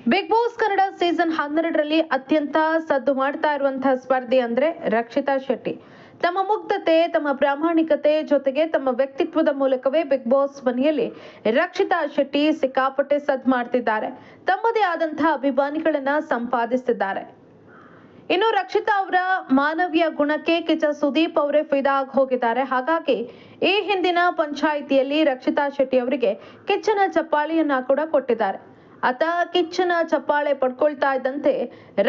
Big boss Kannada season 12ರಲ್ಲಿ ಅತ್ಯಂತ ಸದ್ದು ಮಾಡ್ತಾ ಇರುವಂತಹ ಸ್ಪರ್ಧೆ ಅಂದ್ರೆ ರಕ್ಷಿತಾ ಶೆಟ್ಟಿ. ತಮ್ಮ ಮುಗ್ಧತೆ, ತಮ್ಮ ಪ್ರಾಮಾಣಿಕತೆ ಜೊತೆಗೆ ತಮ್ಮ ವ್ಯಕ್ತಿತ್ವದ ಮೂಲಕವೇ ಬಿಗ್ ಬಾಸ್ ಮನೆಯಲ್ಲಿ ರಕ್ಷಿತಾ ಶೆಟ್ಟಿ ಸಿಕ್ಕಾಪಟ್ಟೆ ಸದ್ದು ಮಾಡ್ತಿದ್ದಾರೆ. ತಮ್ಮದೇ ಆದಂತಹ ಅಭಿಮಾನಿಗಳನ್ನ ಸಂಪಾದಿಸಿದ್ದಾರೆ. ಇನ್ನು ರಕ್ಷಿತಾ ಅವರ ಮಾನವೀಯ ಗುಣಕ್ಕೆ ಕಿಚ್ಚ ಸುದೀಪ್ ಅವರೇ ಫಿದಾ ಆಗಿ ಹೋಗಿದ್ದಾರೆ. ಹಾಗಾಗಿ ಈ ಹಿಂದಿನ ಪಂಚಾಯಿತಿಯಲ್ಲಿ ರಕ್ಷಿತಾ ಶೆಟ್ಟಿ ಅವರಿಗೆ ಕಿಚ್ಚನ ಚಪ್ಪಾಳಿಯನ್ನ ಕೂಡ ಕೊಟ್ಟಿದ್ದಾರೆ. ಆತ ಕಿಚ್ಚನ ಚಪ್ಪಾಳೆ ಪಡ್ಕೊಳ್ತಾ ಇದ್ದಂತೆ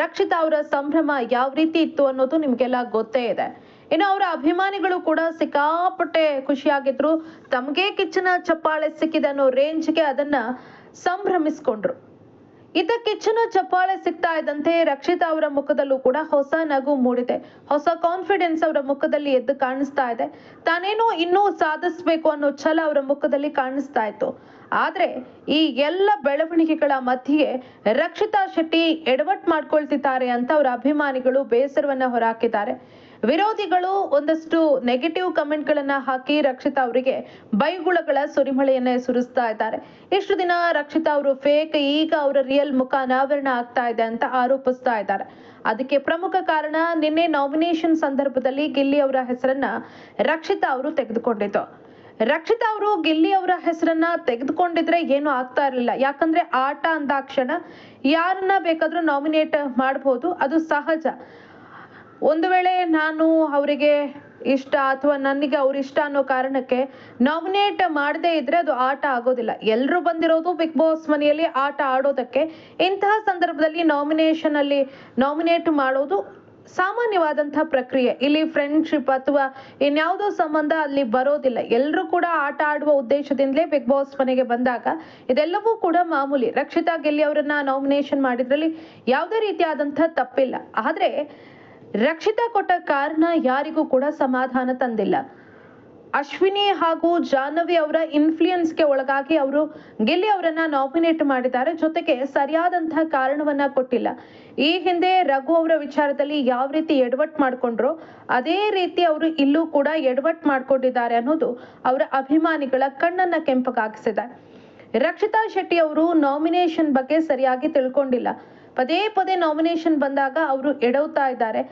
ರಕ್ಷಿತಾ ಅವರ ಸಂಭ್ರಮ ಯಾವ ರೀತಿ ಇತ್ತು ಅನ್ನೋದು ನಿಮ್ಗೆಲ್ಲ ಗೊತ್ತೇ ಇದೆ. ಇನ್ನು ಅವರ ಅಭಿಮಾನಿಗಳು ಕೂಡ ಸಿಕ್ಕಾಪಟ್ಟೆ ಖುಷಿಯಾಗಿದ್ರು. ತಮಗೆ ಕಿಚ್ಚನ ಚಪ್ಪಾಳೆ ಸಿಕ್ಕಿದೆ ಅನ್ನೋ ರೇಂಜ್ಗೆ ಅದನ್ನ ಸಂಭ್ರಮಿಸ್ಕೊಂಡ್ರು. ಇತ್ತ ಕಿಚ್ಚನ ಚಪ್ಪಾಳೆ ಸಿಗ್ತಾ ಇದ್ದಂತೆ ರಕ್ಷಿತಾ ಅವರ ಮುಖದಲ್ಲೂ ಕೂಡ ಹೊಸ ನಗು ಮೂಡಿದೆ. ಹೊಸ ಕಾನ್ಫಿಡೆನ್ಸ್ ಅವರ ಮುಖದಲ್ಲಿ ಎದ್ದು ಕಾಣಿಸ್ತಾ ಇದೆ. ತಾನೇನೋ ಇನ್ನೂ ಸಾಧಿಸಬೇಕು ಅನ್ನೋ ಛಲ ಅವರ ಮುಖದಲ್ಲಿ ಕಾಣಿಸ್ತಾ ಇತ್ತು. ಆದ್ರೆ ಈ ಎಲ್ಲ ಬೆಳವಣಿಗೆಗಳ ಮಧ್ಯೆ ರಕ್ಷಿತಾ ಶೆಟ್ಟಿ ಎಡವಟ್ ಮಾಡ್ಕೊಳ್ತಿದ್ದಾರೆ ಅಂತ ಅವರ ಅಭಿಮಾನಿಗಳು ಬೇಸರವನ್ನ ಹೊರಹಾಕಿದ್ದಾರೆ. ವಿರೋಧಿಗಳು ಒಂದಷ್ಟು ನೆಗೆಟಿವ್ ಕಮೆಂಟ್ ಗಳನ್ನ ಹಾಕಿ ರಕ್ಷಿತಾ ಅವರಿಗೆ ಬೈಗುಳಗಳ ಸುರಿಮಳೆಯನ್ನೇ ಸುರಿಸ್ತಾ ಇದ್ದಾರೆ. ಇಷ್ಟು ದಿನ ರಕ್ಷಿತಾ ಅವರು ಫೇಕ್, ಈಗ ಅವರ ರಿಯಲ್ ಮುಖ ಅನಾವರಣ ಆಗ್ತಾ ಇದೆ ಅಂತ ಆರೋಪಿಸ್ತಾ ಇದ್ದಾರೆ. ಅದಕ್ಕೆ ಪ್ರಮುಖ ಕಾರಣ ನಿನ್ನೆ ನಾಮಿನೇಷನ್ ಸಂದರ್ಭದಲ್ಲಿ ಗಿಲ್ಲಿ ಅವರ ಹೆಸರನ್ನ ರಕ್ಷಿತಾ ಅವರು ತೆಗೆದುಕೊಂಡಿದ್ದು. ರಕ್ಷಿತಾ ಅವರು ಗಿಲ್ಲಿ ಅವರ ಹೆಸರನ್ನ ತೆಗೆದುಕೊಂಡಿದ್ರೆ ಏನು ಆಗ್ತಾ ಇರಲಿಲ್ಲ. ಯಾಕಂದ್ರೆ ಆಟ ಅಂದಾಕ್ಷಣ ಯಾರನ್ನ ಬೇಕಾದ್ರೂ ನಾಮಿನೇಟ್ ಮಾಡಬಹುದು, ಅದು ಸಹಜ. ಒಂದು ವೇಳೆ ನಾನು ಅವರಿಗೆ ಇಷ್ಟ ಅಥವಾ ನನಗೆ ಅವ್ರ ಇಷ್ಟ ಅನ್ನೋ ಕಾರಣಕ್ಕೆ ನಾಮಿನೇಟ್ ಮಾಡದೇ ಇದ್ರೆ ಅದು ಆಟ ಆಗೋದಿಲ್ಲ. ಎಲ್ಲರೂ ಬಂದಿರೋದು ಬಿಗ್ ಬಾಸ್ ಮನೆಯಲ್ಲಿ ಆಟ ಆಡೋದಕ್ಕೆ. ಇಂತಹ ಸಂದರ್ಭದಲ್ಲಿ ನಾಮಿನೇಟ್ ಮಾಡೋದು ಸಾಮಾನ್ಯವಾದಂತಹ ಪ್ರಕ್ರಿಯೆ. ಇಲ್ಲಿ ಫ್ರೆಂಡ್ಶಿಪ್ ಅಥವಾ ಇನ್ಯಾವುದೋ ಸಂಬಂಧ ಅಲ್ಲಿ ಬರೋದಿಲ್ಲ. ಎಲ್ಲರೂ ಕೂಡ ಆಟ ಆಡುವ ಉದ್ದೇಶದಿಂದಲೇ ಬಿಗ್ ಬಾಸ್ ಮನೆಗೆ ಬಂದಾಗ ಇದೆಲ್ಲವೂ ಕೂಡ ಮಾಮೂಲಿ. ರಕ್ಷಿತಾ ಗಿಲ್ಲಿ ಅವರನ್ನ ನಾಮಿನೇಷನ್ ಮಾಡಿದ್ರಲ್ಲಿ ಯಾವುದೇ ರೀತಿಯಾದಂತಹ ತಪ್ಪಿಲ್ಲ. ಆದ್ರೆ ರಕ್ಷಿತಾ ಕೊಟ್ಟ ಕಾರಣ ಯಾರಿಗೂ ಕೂಡ ಸಮಾಧಾನ ತಂದಿಲ್ಲ. ಅಶ್ವಿನಿ ಹಾಗೂ ಜಾಹ್ನವಿ ಅವರ ಇನ್ಫ್ಲೂಯೆನ್ಸ್ಗೆ ಒಳಗಾಗಿ ಅವರು ಗಿಲ್ಲಿ ಅವರನ್ನ ನಾಮಿನೇಟ್ ಮಾಡಿದ್ದಾರೆ. ಜೊತೆಗೆ ಸರಿಯಾದಂತಹ ಕಾರಣವನ್ನ ಕೊಟ್ಟಿಲ್ಲ. ಈ ಹಿಂದೆ ರಘು ಅವರ ವಿಚಾರದಲ್ಲಿ ಯಾವ ರೀತಿ ಎಡವಟ್ ಮಾಡ್ಕೊಂಡ್ರೋ ಅದೇ ರೀತಿ ಅವರು ಇಲ್ಲೂ ಕೂಡ ಎಡವಟ್ ಮಾಡ್ಕೊಂಡಿದ್ದಾರೆ ಅನ್ನೋದು ಅವರ ಅಭಿಮಾನಿಗಳ ಕಣ್ಣನ್ನ ಕೆಂಪಗಾಗಿಸಿದೆ. ರಕ್ಷಿತಾ ಶೆಟ್ಟಿ ಅವರು ನಾಮಿನೇಷನ್ ಬಗ್ಗೆ ಸರಿಯಾಗಿ ತಿಳ್ಕೊಂಡಿಲ್ಲ. ಪದೇ ಪದೇ ನಾಮಿನೇಷನ್ ಬಂದಾಗ ಅವರು ಎಡವ್ತಾ ಇದ್ದಾರೆ.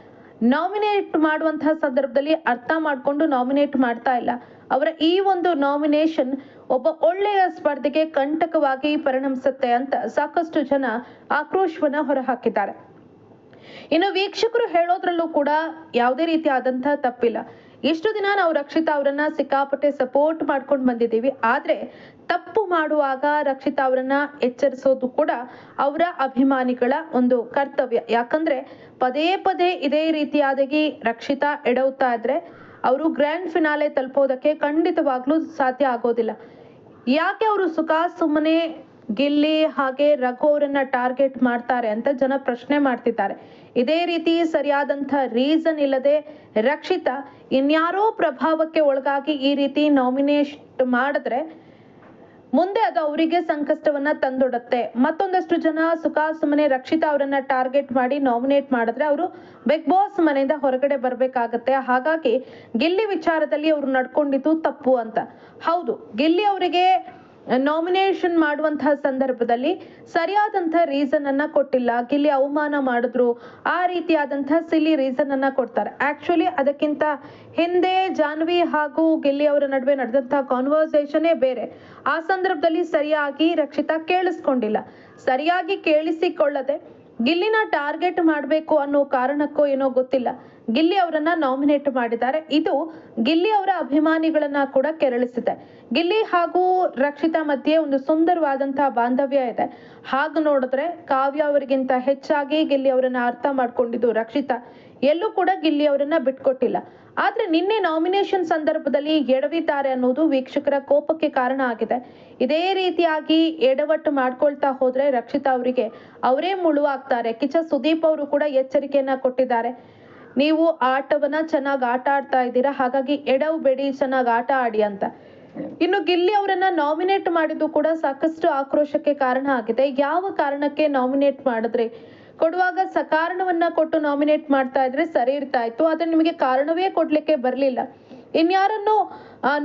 ನಾಮಿನೇಟ್ ಮಾಡುವಂತಹ ಸಂದರ್ಭದಲ್ಲಿ ಅರ್ಥ ಮಾಡಿಕೊಂಡು ನಾಮಿನೇಟ್ ಮಾಡ್ತಾ ಇಲ್ಲ. ಅವರ ಈ ಒಂದು ನಾಮಿನೇಷನ್ ಒಬ್ಬ ಒಳ್ಳೆಯ ಸ್ಪರ್ಧೆಗೆ ಕಂಟಕವಾಗಿ ಪರಿಣಮಿಸುತ್ತೆ ಅಂತ ಸಾಕಷ್ಟು ಜನ ಆಕ್ರೋಶವನ್ನ ಹೊರಹಾಕಿದ್ದಾರೆ. ಇನ್ನು ವೀಕ್ಷಕರು ಹೇಳೋದ್ರಲ್ಲೂ ಕೂಡ ಯಾವುದೇ ರೀತಿ ಆದಂತಹ ತಪ್ಪಿಲ್ಲ. ಇಷ್ಟು ದಿನ ನಾವು ರಕ್ಷಿತಾ ಅವರನ್ನ ಸಿಕ್ಕಾಪಟ್ಟೆ ಸಪೋರ್ಟ್ ಮಾಡ್ಕೊಂಡು ಬಂದಿದ್ದೀವಿ. ಆದ್ರೆ ತಪ್ಪು ಮಾಡುವಾಗ ರಕ್ಷಿತಾ ಅವರನ್ನ ಎಚ್ಚರಿಸೋದು ಕೂಡ ಅವರ ಅಭಿಮಾನಿಗಳ ಒಂದು ಕರ್ತವ್ಯ. ಯಾಕಂದ್ರೆ ಪದೇ ಪದೇ ಇದೇ ರೀತಿಯಾಗಿ ರಕ್ಷಿತಾ ಎಡವ್ತಾ ಇದ್ರೆ ಅವರು ಗ್ರ್ಯಾಂಡ್ ಫಿನಾಲೆ ತಲುಪೋದಕ್ಕೆ ಖಂಡಿತವಾಗ್ಲೂ ಸಾಧ್ಯ ಆಗೋದಿಲ್ಲ. ಯಾಕೆ ಅವರು ಸುಮ್ಮನೆ ಗಿಲ್ಲಿ ಹಾಗೆ ರಘು ಅವರನ್ನ ಟಾರ್ಗೆಟ್ ಮಾಡ್ತಾರೆ ಅಂತ ಜನ ಪ್ರಶ್ನೆ ಮಾಡ್ತಿದ್ದಾರೆ. ಇದೇ ರೀತಿ ಸರಿಯಾದಂತ ರೀಸನ್ ಇಲ್ಲದೆ ರಕ್ಷಿತಾ ಇನ್ಯಾರೋ ಪ್ರಭಾವಕ್ಕೆ ಒಳಗಾಗಿ ಈ ರೀತಿ ನಾಮಿನೇಟ್ ಮಾಡಿದ್ರೆ ಮುಂದೆ ಅದು ಅವರಿಗೆ ಸಂಕಷ್ಟವನ್ನ ತಂದೊಡುತ್ತೆ. ಮತ್ತೊಂದಷ್ಟು ಜನ ಸುಮ್ಮನೆ ರಕ್ಷಿತಾ ಅವರನ್ನ ಟಾರ್ಗೆಟ್ ಮಾಡಿ ನಾಮಿನೇಟ್ ಮಾಡಿದ್ರೆ ಅವರು ಬಿಗ್ ಬಾಸ್ ಮನೆಯಿಂದ ಹೊರಗಡೆ ಬರ್ಬೇಕಾಗತ್ತೆ. ಹಾಗಾಗಿ ಗಿಲ್ಲಿ ವಿಚಾರದಲ್ಲಿ ಅವರು ನಡ್ಕೊಂಡಿದ್ದು ತಪ್ಪು ಅಂತ. ಹೌದು, ಗಿಲ್ಲಿ ಅವರಿಗೆ ನಾಮಿನೇಷನ್ ಮಾಡುವಂತಹ ಸಂದರ್ಭದಲ್ಲಿ ಸರಿಯಾದಂತಹ ರೀಸನ್ ಅನ್ನ ಕೊಟ್ಟಿಲ್ಲ. ಗಿಲ್ಲಿ ಅವಮಾನ ಮಾಡಿದ್ರು, ಆ ರೀತಿಯಾದಂತಹ ಸಿಲಿ ರೀಸನ್ ಅನ್ನ ಕೊಡ್ತಾರೆ. ಆಕ್ಚುಲಿ ಅದಕ್ಕಿಂತ ಹಿಂದೆ ಜಾಹ್ನವಿ ಹಾಗೂ ಗಿಲ್ಲಿ ಅವರ ನಡುವೆ ನಡೆದಂತಹ ಕಾನ್ವರ್ಸೇಷನ್ನೇ ಬೇರೆ. ಆ ಸಂದರ್ಭದಲ್ಲಿ ಸರಿಯಾಗಿ ರಕ್ಷಿತಾ ಕೇಳಿಸ್ಕೊಂಡಿಲ್ಲ. ಸರಿಯಾಗಿ ಕೇಳಿಸಿಕೊಳ್ಳದೆ ಗಿಲ್ಲಿನ ಟಾರ್ಗೆಟ್ ಮಾಡಬೇಕು ಅನ್ನೋ ಕಾರಣಕ್ಕೋ ಏನೋ ಗೊತ್ತಿಲ್ಲ ಗಿಲ್ಲಿ ಅವರನ್ನ ನಾಮಿನೇಟ್ ಮಾಡಿದ್ದಾರೆ. ಇದು ಗಿಲ್ಲಿ ಅವರ ಅಭಿಮಾನಿಗಳನ್ನ ಕೂಡ ಕೆರಳಿಸಿದೆ. ಗಿಲ್ಲಿ ಹಾಗೂ ರಕ್ಷಿತಾ ಮಧ್ಯೆ ಒಂದು ಸುಂದರವಾದಂತಹ ಬಾಂಧವ್ಯ ಇದೆ. ಹಾಗೆ ನೋಡಿದ್ರೆ ಕಾವ್ಯ ಅವರಿಗಿಂತ ಹೆಚ್ಚಾಗಿ ಗಿಲ್ಲಿ ಅವರನ್ನ ಅರ್ಥ ಮಾಡ್ಕೊಂಡಿದ್ದು ರಕ್ಷಿತಾ. ಎಲ್ಲೂ ಕೂಡ ಗಿಲ್ಲಿ ಅವರನ್ನ ಬಿಟ್ಕೊಟ್ಟಿಲ್ಲ. ಆದ್ರೆ ನಿನ್ನೆ ನಾಮಿನೇಷನ್ ಸಂದರ್ಭದಲ್ಲಿ ಎಡವಿದ್ದಾರೆ ಅನ್ನೋದು ವೀಕ್ಷಕರ ಕೋಪಕ್ಕೆ ಕಾರಣ ಆಗಿದೆ. ಇದೇ ರೀತಿಯಾಗಿ ಎಡವಟ್ಟು ಮಾಡ್ಕೊಳ್ತಾ ಹೋದ್ರೆ ರಕ್ಷಿತಾ ಅವರಿಗೆ ಅವರೇ ಮುಳುವಾಗ್ತಾರೆ. ಕಿಚ್ಚ ಸುದೀಪ್ ಅವರು ಕೂಡ ಎಚ್ಚರಿಕೆಯನ್ನ ಕೊಟ್ಟಿದ್ದಾರೆ. ನೀವು ಆಟವನ್ನ ಚೆನ್ನಾಗಿ ಆಟ ಆಡ್ತಾ ಇದ್ದೀರಾ, ಹಾಗಾಗಿ ಎಡವಬೇಡಿ, ಚೆನ್ನಾಗಿ ಆಟ ಆಡಿ ಅಂತ. ಇನ್ನು ಗಿಲ್ಲಿ ಅವರನ್ನ ನಾಮಿನೇಟ್ ಮಾಡಿದ್ದು ಕೂಡ ಸಾಕಷ್ಟು ಆಕ್ರೋಶಕ್ಕೆ ಕಾರಣ ಆಗಿದೆ. ಯಾವ ಕಾರಣಕ್ಕೆ ನಾಮಿನೇಟ್ ಮಾಡಿದ್ರೆ ಕೊಡುವಾಗ ಕಾರಣವನ್ನ ಕೊಟ್ಟು ನಾಮಿನೇಟ್ ಮಾಡ್ತಾ ಇದ್ರೆ ಸರಿ ಇರ್ತಾ ಇತ್ತು. ಆದ್ರೆ ನಿಮಗೆ ಕಾರಣವೇ ಕೊಡ್ಲಿಕ್ಕೆ ಬರ್ಲಿಲ್ಲ. ಇನ್ಯಾರನ್ನು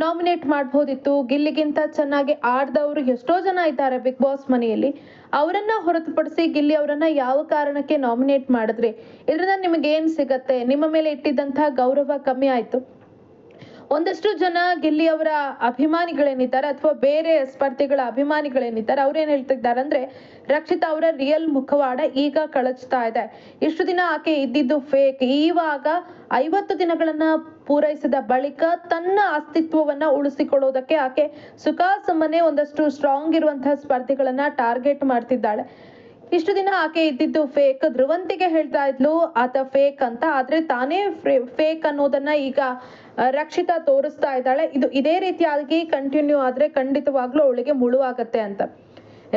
ನಾಮಿನೇಟ್ ಮಾಡಬಹುದಿತ್ತು. ಗಿಲ್ಲಿಗಿಂತ ಚೆನ್ನಾಗಿ ಆಡ್ದವರು ಎಷ್ಟೋ ಜನ ಇದ್ದಾರೆ ಬಿಗ್ ಬಾಸ್ ಮನೆಯಲ್ಲಿ. ಅವರನ್ನ ಹೊರತುಪಡಿಸಿ ಗಿಲ್ಲಿ ಅವರನ್ನ ಯಾವ ಕಾರಣಕ್ಕೆ ನಾಮಿನೇಟ್ ಮಾಡಿದ್ರಿ? ಇದರಿಂದ ನಿಮಗೆ ಏನ್ ಸಿಗತ್ತೆ? ನಿಮ್ಮ ಮೇಲೆ ಇಟ್ಟಿದ್ದಂತಹ ಗೌರವ ಕಮ್ಮಿ ಆಯ್ತು. ಒಂದಷ್ಟು ಜನ ಗಿಲ್ಲಿ ಅವರ ಅಭಿಮಾನಿಗಳೇನಿದ್ದಾರೆ ಅಥವಾ ಬೇರೆ ಸ್ಪರ್ಧಿಗಳ ಅಭಿಮಾನಿಗಳೇನಿದ್ದಾರೆ ಅವ್ರೇನ್ ಹೇಳ್ತಿದ್ದಾರೆ ಅಂದ್ರೆ, ರಕ್ಷಿತಾ ಅವರ ರಿಯಲ್ ಮುಖವಾಡ ಈಗ ಕಳಚ್ತಾ ಇದೆ. ಇಷ್ಟು ದಿನ ಆಕೆ ಇದ್ದಿದ್ದು ಫೇಕ್. ಇವಾಗ 50 ದಿನಗಳನ್ನ ಪೂರೈಸಿದ ಬಳಿಕ ತನ್ನ ಅಸ್ತಿತ್ವವನ್ನ ಉಳಿಸಿಕೊಳ್ಳೋದಕ್ಕೆ ಆಕೆ ಸುಖಾಸುಮ್ಮನೆ ಒಂದಷ್ಟು ಸ್ಟ್ರಾಂಗ್ ಇರುವಂತಹ ಸ್ಪರ್ಧಿಗಳನ್ನ ಟಾರ್ಗೆಟ್ ಮಾಡ್ತಿದ್ದಾಳೆ. ಇಷ್ಟು ದಿನ ಆಕೆ ಇದ್ದಿದ್ದು ಫೇಕ್. ಧ್ರುವಂತಿಗೆ ಹೇಳ್ತಾ ಇದ್ಲು ಆತ ಫೇಕ್ ಅಂತ, ಆದ್ರೆ ತಾನೇ ಫೇಕ್ ಅನ್ನೋದನ್ನ ಈಗ ರಕ್ಷಿತಾ ತೋರಿಸ್ತಾ ಇದ್ದಾಳೆ. ಇದೇ ರೀತಿಯಾಗಿ ಕಂಟಿನ್ಯೂ ಆದ್ರೆ ಖಂಡಿತವಾಗ್ಲೂ ಅವಳಿಗೆ ಮುಳುವಾಗತ್ತೆ ಅಂತ.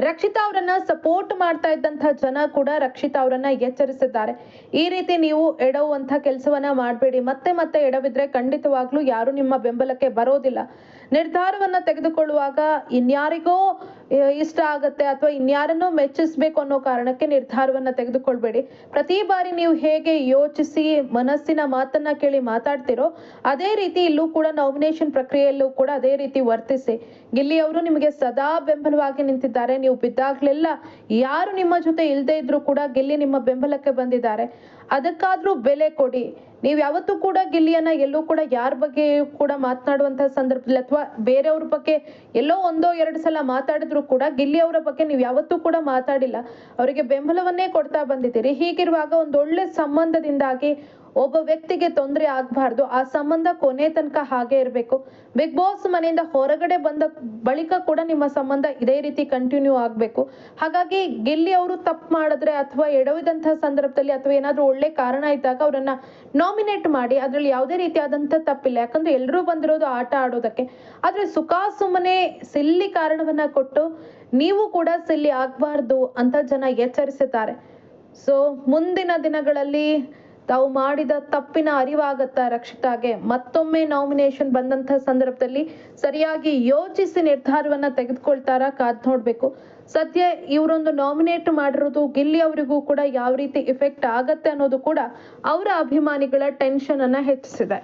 ರಕ್ಷಿತಾ ಅವರನ್ನ ಸಪೋರ್ಟ್ ಮಾಡ್ತಾ ಇದ್ದಂತಹ ಜನ ಕೂಡ ರಕ್ಷಿತಾ ಅವರನ್ನ ಎಚ್ಚರಿಸಿದ್ದಾರೆ. ಈ ರೀತಿ ನೀವು ಎಡವುವಂತ ಕೆಲಸವನ್ನ ಮಾಡಬೇಡಿ. ಮತ್ತೆ ಮತ್ತೆ ಎಡವಿದ್ರೆ ಖಂಡಿತವಾಗ್ಲೂ ಯಾರು ನಿಮ್ಮ ಬೆಂಬಲಕ್ಕೆ ಬರೋದಿಲ್ಲ. ನಿರ್ಧಾರವನ್ನ ತೆಗೆದುಕೊಳ್ಳುವಾಗ ಇನ್ಯಾರಿಗೋ ಇಷ್ಟ ಆಗತ್ತೆ ಅಥವಾ ಇನ್ಯಾರನ್ನೋ ಮೆಚ್ಚಿಸ್ಬೇಕು ಅನ್ನೋ ಕಾರಣಕ್ಕೆ ನಿರ್ಧಾರವನ್ನ ತೆಗೆದುಕೊಳ್ಬೇಡಿ. ಪ್ರತಿ ಬಾರಿ ನೀವು ಹೇಗೆ ಯೋಚಿಸಿ ಮನಸ್ಸಿನ ಮಾತನ್ನ ಕೇಳಿ ಮಾತಾಡ್ತಿರೋ ಅದೇ ರೀತಿ ಇಲ್ಲೂ ಕೂಡ ನಾಮಿನೇಷನ್ ಪ್ರಕ್ರಿಯೆಯಲ್ಲೂ ಕೂಡ ಅದೇ ರೀತಿ ವರ್ತಿಸಿ. ಗಿಲ್ಲಿ ಅವರು ನಿಮಗೆ ಸದಾ ಬೆಂಬಲವಾಗಿ ನಿಂತಿದ್ದಾರೆ. ನೀವು ಬಿದ್ದಾಗ್ಲೆಲ್ಲ ಯಾರು ನಿಮ್ಮ ಜೊತೆ ಇಲ್ಲದೆ ಇದ್ರೂ ಕೂಡ ಗಿಲ್ಲಿ ನಿಮ್ಮ ಬೆಂಬಲಕ್ಕೆ ಬಂದಿದ್ದಾರೆ. ಅದಕ್ಕಾದ್ರೂ ಬೆಲೆ ಕೊಡಿ. ನೀವು ಯಾವತ್ತೂ ಕೂಡ ಗಿಲ್ಲಿಯನ್ನ ಎಲ್ಲೂ ಕೂಡ ಯಾರ ಬಗ್ಗೆ ಕೂಡ ಮಾತನಾಡುವಂತಹ ಸಂದರ್ಭದಲ್ಲಿ ಅಥವಾ ಬೇರೆಯವ್ರ ಬಗ್ಗೆ ಎಲ್ಲೋ 1-2 ಸಲ ಮಾತಾಡಿದ್ರು ಕೂಡ ಗಿಲ್ಲಿ ಅವರ ಬಗ್ಗೆ ನೀವು ಯಾವತ್ತೂ ಕೂಡ ಮಾತಾಡಿಲ್ಲ. ಅವರಿಗೆ ಬೆಂಬಲವನ್ನೇ ಕೊಡ್ತಾ ಬಂದಿದ್ದೀರಿ. ಹೀಗಿರುವಾಗ ಒಂದೊಳ್ಳೆ ಸಂಬಂಧದಿಂದಾಗಿ ಒಬ್ಬ ವ್ಯಕ್ತಿಗೆ ತೊಂದರೆ ಆಗ್ಬಾರ್ದು. ಆ ಸಂಬಂಧ ಕೊನೆ ತನಕ ಹಾಗೆ ಇರಬೇಕು. ಬಿಗ್ ಬಾಸ್ ಮನೆಯಿಂದ ಹೊರಗಡೆ ಬಂದ ಬಳಿಕ ಕೂಡ ನಿಮ್ಮ ಸಂಬಂಧ ಇದೇ ರೀತಿ ಕಂಟಿನ್ಯೂ ಆಗ್ಬೇಕು. ಹಾಗಾಗಿ ಗಿಲ್ಲಿ ಅವರು ತಪ್ಪು ಮಾಡಿದ್ರೆ ಅಥವಾ ಎಡವಿದಂತಹ ಸಂದರ್ಭದಲ್ಲಿ ಅಥವಾ ಏನಾದ್ರೂ ಒಳ್ಳೆ ಕಾರಣ ಇದ್ದಾಗ ಅವರನ್ನ ನಾಮಿನೇಟ್ ಮಾಡಿ. ಅದ್ರಲ್ಲಿ ಯಾವುದೇ ರೀತಿಯಾದಂತ ತಪ್ಪಿಲ್ಲ. ಯಾಕಂದ್ರೆ ಎಲ್ಲರೂ ಬಂದಿರೋದು ಆಟ ಆಡೋದಕ್ಕೆ. ಆದ್ರೆ ಸುಮ್ಮನೆ ಸಿಲ್ಲಿ ಕಾರಣವನ್ನ ಕೊಟ್ಟು ನೀವು ಕೂಡ ಸಿಲ್ಲಿ ಆಗ್ಬಾರ್ದು ಅಂತ ಜನ ಎಚ್ಚರಿಸಿದ್ದಾರೆ. ಸೊ ಮುಂದಿನ ದಿನಗಳಲ್ಲಿ ತಾವು ಮಾಡಿದ ತಪ್ಪಿನ ಅರಿವಾಗತ್ತಾ ರಕ್ಷಿತಾಗೆ? ಮತ್ತೊಮ್ಮೆ ನಾಮಿನೇಷನ್ ಬಂದಂತಹ ಸಂದರ್ಭದಲ್ಲಿ ಸರಿಯಾಗಿ ಯೋಚಿಸಿ ನಿರ್ಧಾರವನ್ನ ತೆಗೆದುಕೊಳ್ತಾರಾ? ಕಾದ್ ನೋಡ್ಬೇಕು. ಸದ್ಯ ಇವರೊಂದು ನಾಮಿನೇಟ್ ಮಾಡಿರೋದು ಗಿಲ್ಲಿ ಅವರಿಗೂ ಕೂಡ ಯಾವ ರೀತಿ ಎಫೆಕ್ಟ್ ಆಗತ್ತೆ ಅನ್ನೋದು ಕೂಡ ಅವರ ಅಭಿಮಾನಿಗಳ ಟೆನ್ಷನ್ ಅನ್ನ ಹೆಚ್ಚಿಸಿದೆ.